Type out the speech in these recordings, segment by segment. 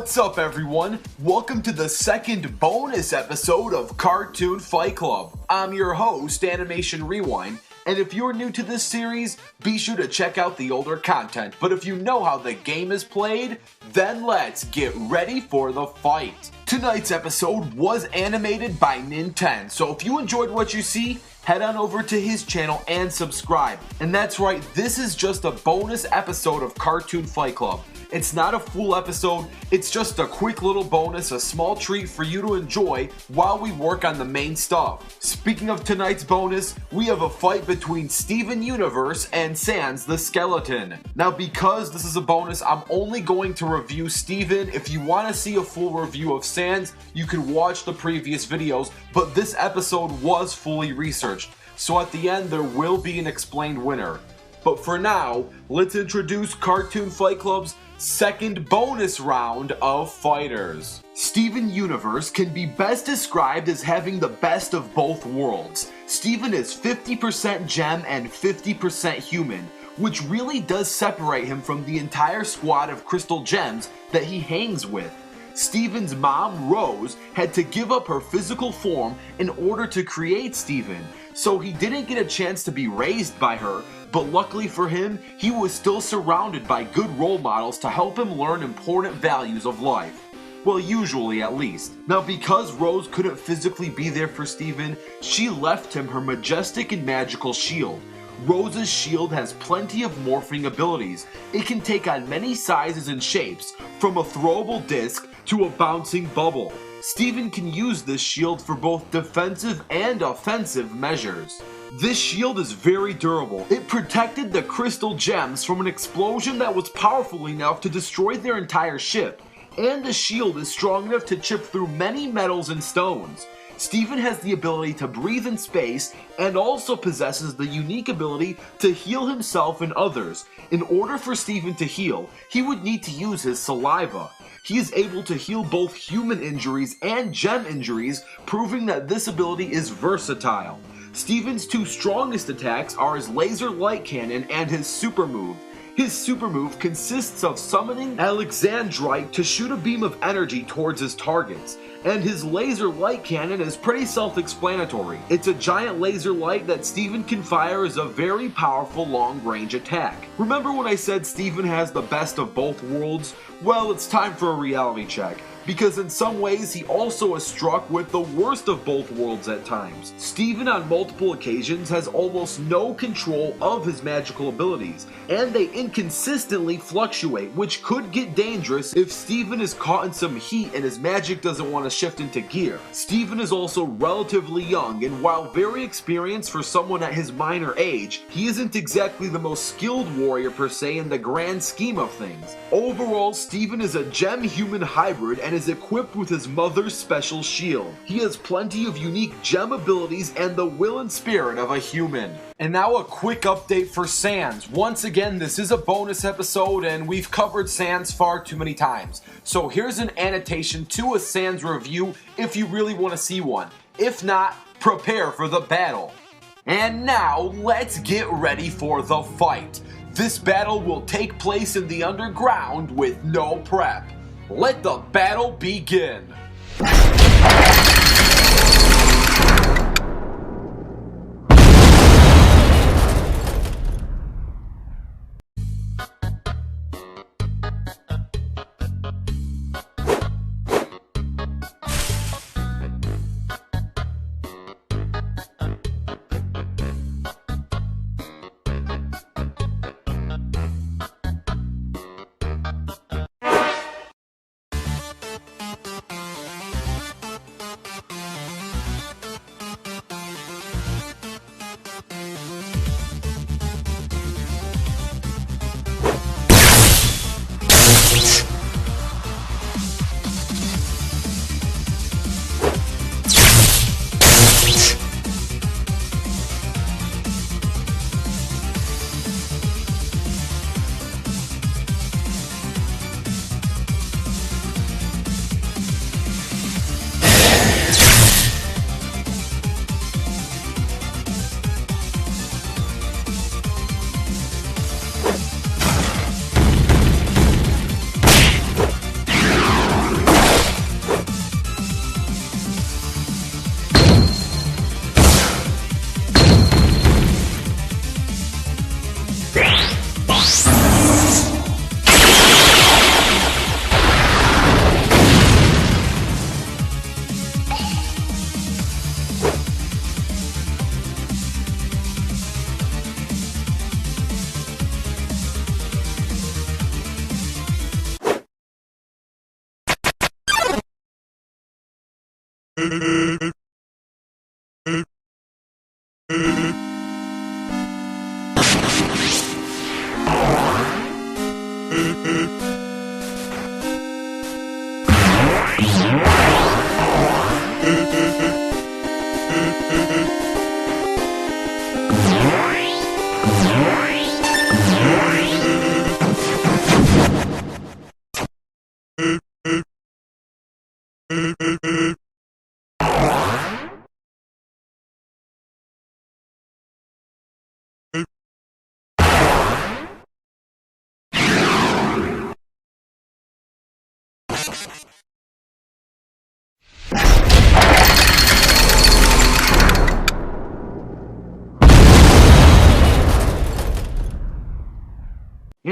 What's up, everyone? Welcome to the second bonus episode of Cartoon Fight Club. I'm your host, Animation Rewind, and if you're new to this series, be sure to check out the older content. But if you know how the game is played, then let's get ready for the fight. Tonight's episode was animated by Nintendo, so if you enjoyed what you see, head on over to his channel and subscribe. And that's right, this is just a bonus episode of Cartoon Fight Club. It's not a full episode, it's just a quick little bonus, a small treat for you to enjoy while we work on the main stuff. Speaking of tonight's bonus, we have a fight between Steven Universe and Sans the Skeleton. Now because this is a bonus, I'm only going to review Steven. If you want to see a full review of Sans, you can watch the previous videos, but this episode was fully researched. So at the end, there will be an explained winner. But for now, let's introduce Cartoon Fight Club's second bonus round of fighters. Steven Universe can be best described as having the best of both worlds. Steven is 50% gem and 50% human, which really does separate him from the entire squad of crystal gems that he hangs with. Steven's mom, Rose, had to give up her physical form in order to create Steven, so he didn't get a chance to be raised by her, but luckily for him, he was still surrounded by good role models to help him learn important values of life. Well, usually at least. Now because Rose couldn't physically be there for Steven, she left him her majestic and magical shield. Rose's shield has plenty of morphing abilities. It can take on many sizes and shapes, from a throwable disc to a bouncing bubble. Steven can use this shield for both defensive and offensive measures. This shield is very durable. It protected the crystal gems from an explosion that was powerful enough to destroy their entire ship, and the shield is strong enough to chip through many metals and stones. Steven has the ability to breathe in space and also possesses the unique ability to heal himself and others. In order for Steven to heal, he would need to use his saliva. He is able to heal both human injuries and gem injuries, proving that this ability is versatile. Steven's two strongest attacks are his laser light cannon and his super move. His super move consists of summoning Alexandrite to shoot a beam of energy towards his targets, and his laser light cannon is pretty self-explanatory. It's a giant laser light that Steven can fire as a very powerful long-range attack. Remember when I said Steven has the best of both worlds? Well, it's time for a reality check, because in some ways he also is struck with the worst of both worlds at times. Steven on multiple occasions has almost no control of his magical abilities, and they inconsistently fluctuate, which could get dangerous if Steven is caught in some heat and his magic doesn't want to shift into gear. Steven is also relatively young, and while very experienced for someone at his minor age, he isn't exactly the most skilled warrior per se in the grand scheme of things. Overall, Steven is a gem-human hybrid and is equipped with his mother's special shield. He has plenty of unique gem abilities and the will and spirit of a human. And now a quick update for Sans. Once again, this is a bonus episode and we've covered Sans far too many times. So here's an annotation to a Sans review if you really want to see one. If not, prepare for the battle. And now, let's get ready for the fight. This battle will take place in the underground with no prep. Let the battle begin!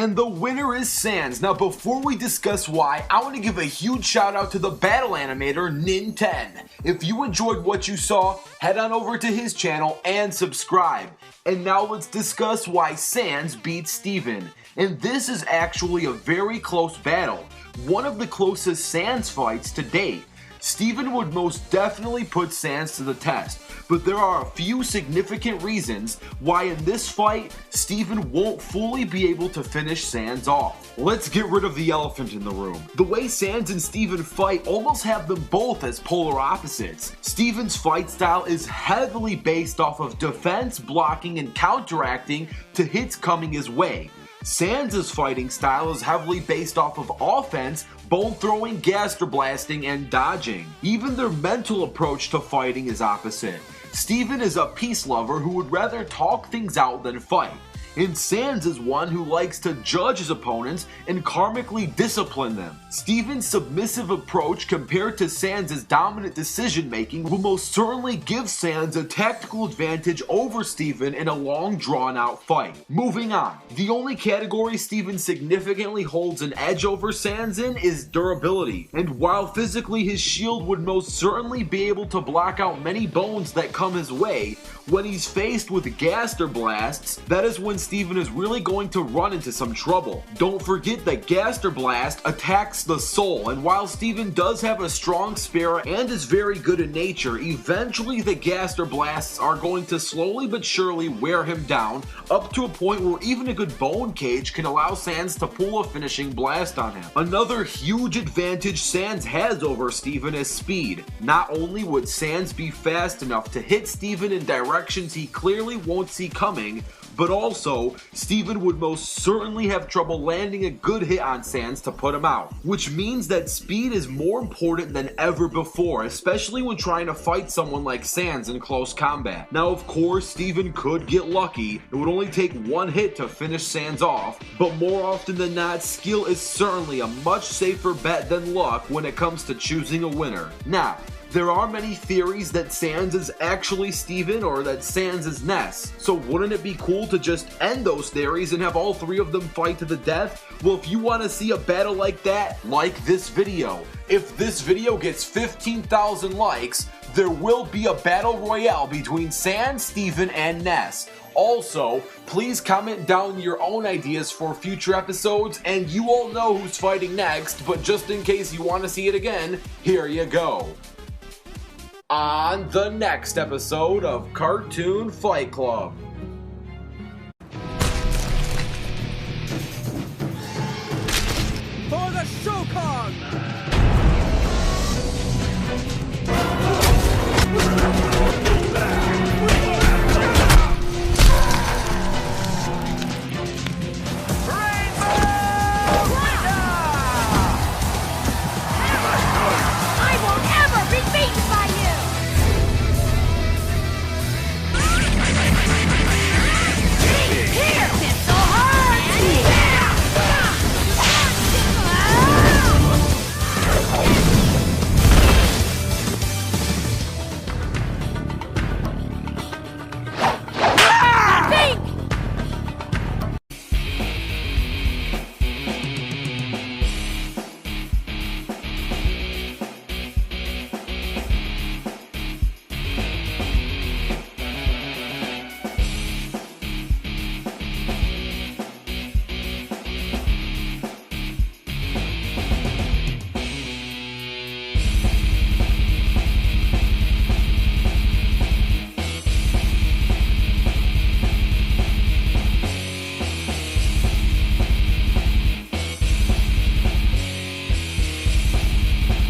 And the winner is Sans. Now before we discuss why, I want to give a huge shout out to the battle animator Nin10. If you enjoyed what you saw, head on over to his channel and subscribe. And now let's discuss why Sans beats Steven. And this is actually a very close battle. One of the closest Sans fights to date. Steven would most definitely put Sans to the test, but there are a few significant reasons why in this fight, Steven won't fully be able to finish Sans off. Let's get rid of the elephant in the room. The way Sans and Steven fight almost have them both as polar opposites. Steven's fight style is heavily based off of defense, blocking, and counteracting to hits coming his way. Sans' fighting style is heavily based off of offense, bone throwing, gaster blasting, and dodging. Even their mental approach to fighting is opposite. Steven is a peace lover who would rather talk things out than fight. And Sans is one who likes to judge his opponents and karmically discipline them. Steven's submissive approach compared to Sans' dominant decision making will most certainly give Sans a tactical advantage over Steven in a long drawn out fight. Moving on, the only category Steven significantly holds an edge over Sans in is durability. And while physically his shield would most certainly be able to block out many bones that come his way, when he's faced with gaster blasts, that is when Steven is really going to run into some trouble. Don't forget that Gaster Blast attacks the soul, and while Steven does have a strong spirit and is very good in nature, eventually the Gaster Blasts are going to slowly but surely wear him down, up to a point where even a good bone cage can allow Sans to pull a finishing blast on him. Another huge advantage Sans has over Steven is speed. Not only would Sans be fast enough to hit Steven in directions he clearly won't see coming, but also, Steven would most certainly have trouble landing a good hit on Sans to put him out, which means that speed is more important than ever before, especially when trying to fight someone like Sans in close combat. Now of course, Steven could get lucky, it would only take one hit to finish Sans off, but more often than not, skill is certainly a much safer bet than luck when it comes to choosing a winner. Now, there are many theories that Sans is actually Steven or that Sans is Ness, so wouldn't it be cool to just end those theories and have all three of them fight to the death? Well, if you want to see a battle like that, like this video. If this video gets 15,000 likes, there will be a battle royale between Sans, Steven, and Ness. Also, please comment down your own ideas for future episodes, and you all know who's fighting next, but just in case you want to see it again, here you go. On the next episode of Cartoon Fight Club.